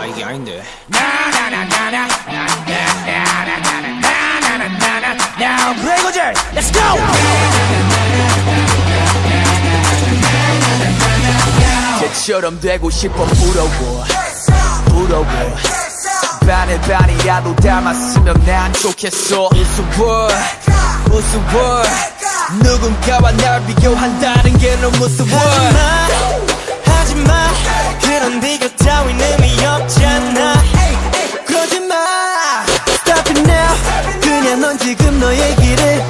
이게 아닌데. 브레이거들, let's go. 쟤처럼 되고 싶어 부러워. 반에 반이라도 닮았으면 난 좋겠어. 우스워 누군가와 날 비교한다는 게 너무 무서워. 하지마 그런 비교 따윈 의미 없잖아. 그러지마 Stop it now. 그냥 넌 지금 너의 길을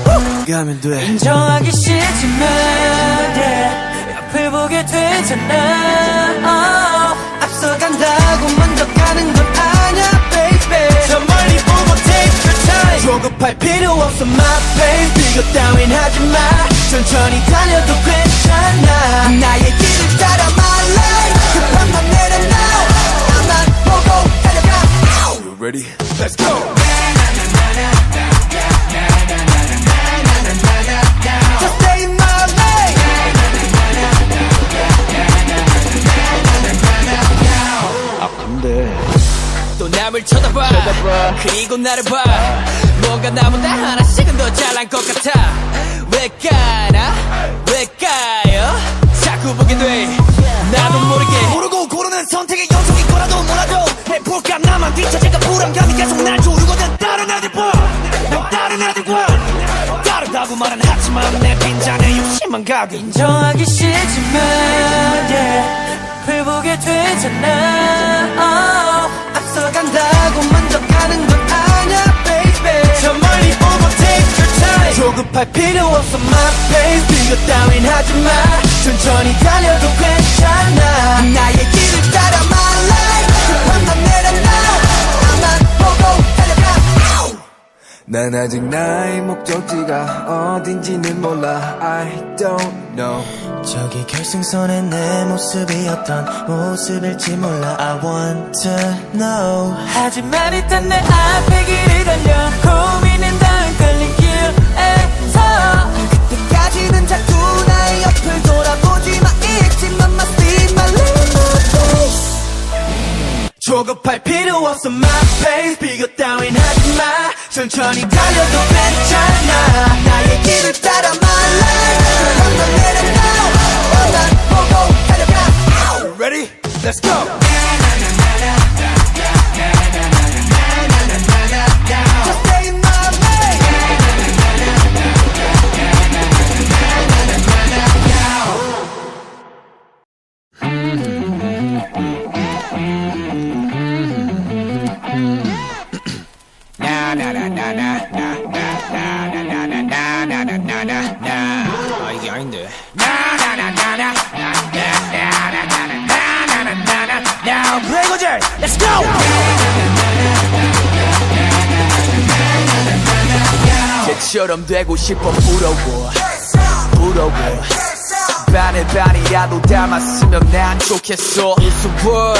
가면 돼. 인정하기 싫지만 옆을 보게 되잖아. 앞서간다고 먼저 가는 건 아냐 baby. 저 멀리 보고 take your time. 조급할 필요 없어 my baby. 비교 따윈 하지마. 천천히 달려도 괜찮아. 나의 길을 따라 my life. 급한 맘 내려놔. 나만 보고 달려가. You ready? Let's go. Just stay in my lane. 아픈데 또 남을 쳐다봐. 그리고 나를 봐. 뭔가 나보다 하나씩은 더 잘난 것 같아. 왜 까나? 왜 까요? 자꾸 보게 돼. 나도 모르고 고르는 선택의 연속인 거라도 몰라도 해볼까. 나만 뒤처질까 불안감이 계속 날 조르거든. 다른 애들과 난 다른 애들과 다르다고 말은 하지만 내 빈잔에 욕심만 가득. 인정하기 싫지만 앞을 보게 되잖아. 앞서간다고 먼저 가는 건 아냐 baby. 저 멀리 보고 take your time. 조급할 필요 없어 my baby. 비교 따윈 하지마. 천천히 달려도 괜찮아. 나의 길을 따라 my life. 급한 맘 내려놔. 나만 보고 달려가. 난 아직 나의 목적지가 어딘지는 몰라. I don't know. 저기 결승선에 내 모습이 어떤 모습일지 몰라. I want to know. 하지만 일단 내 앞에 길을 달려. 고민은 다 헷갈린 길에서. 그때까지는 자꾸 나의 옆을 돌아보지 마. 잊지만 my speed, my limit, my pace. 조급할 필요 없어 my pace. 비교 따윈 하지마. 천천히 달려도 괜찮아. 나의 길을 따라 my life. 한번 내려놔. 너만 보고 달려가. Ready? Let's go. Just stay in my lane. 이게 아닌데. 브레이거들, let's go. 쟤처럼 되고 싶어 부러워. 반에 반이라도 닮았으면 난 좋겠어. 우스워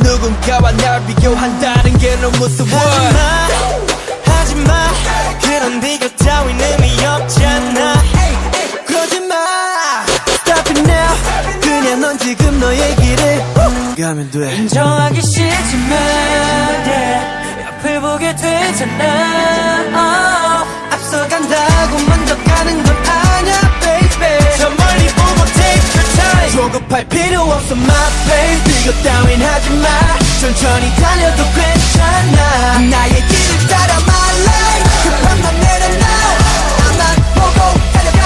누군가와 날 비교한다는 게 너무 무서워. 하지마 그런 비교 따윈 의미 없잖아. 그러지마 Stop it now. 그냥 넌 지금 너의 길을 가면 돼. 인정하기 싫지만 옆을 보게 되잖아. 앞서간다고 먼저 가는 건 아냐 baby. 저 멀리 보고 take your time. 조급할 필요 없어 my pace. 비교 따윈 하지마. 천천히 달려도 괜찮아. 나의 길을 따라 my life. 급한 맘 내려놔. 나만 보고 달려가.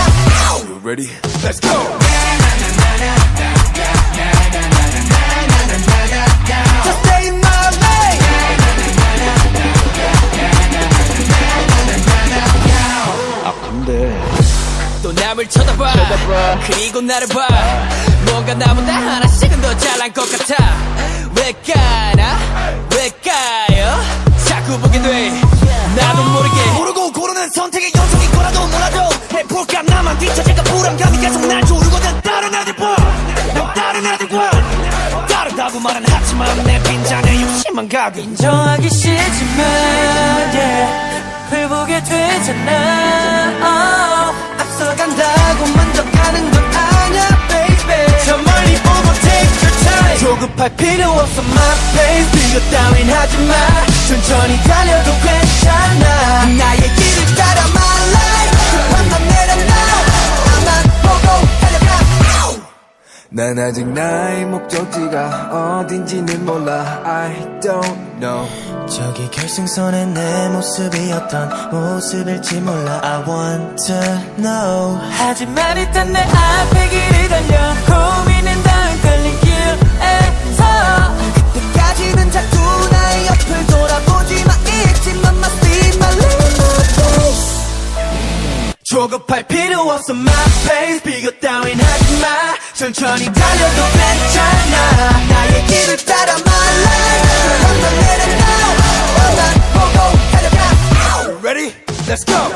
You ready? Let's go. Just stay in my lane. 아픈데 또 남을 쳐다봐. 그리고 나를 봐. 뭔가 나보다 하나씩은 더 잘난 것 같아. 왜 까나? 왜 까요? 자꾸 보게 돼. 나도 모르고 고르는 선택의 연속인 거라도 몰라도 해볼까. 나만 뒤처질까 불안감이 계속 날 조르거든. 다른 애들과 난 다른 애들과 다르다 라고 말은 하지만 내 빈잔에 욕심만 가득 인정하기 싫지만 yeah, 불보게 되잖아 앞서간다고 먼저 가는 건 아냐 baby 저 멀리 보고 take your time 조급할 필요 없어 my pace 비교 따윈 하지마 천천히 달려도 괜찮아 나의 길을 따라 my life 급한 건 내려놔 나만 보고 달려가 난 아직 나의 목적지가 어딘지는 몰라 I don't know 저기 결승선에 내 모습이 어떤 모습일지 몰라 I want to know 하지만 일단 내 앞에 길을 달려 고민은 다 헷갈린 길에서 그때까지는 자꾸 나의 옆을 돌아보지 마 잊지만 must be my limit 조급할 필요 없어 my pace 비교 따윈 하지마 천천히 달려도 괜찮아 나의 길을 따라 my life 한번 내려놔 나만 보고 달려가 Ready? Let's go!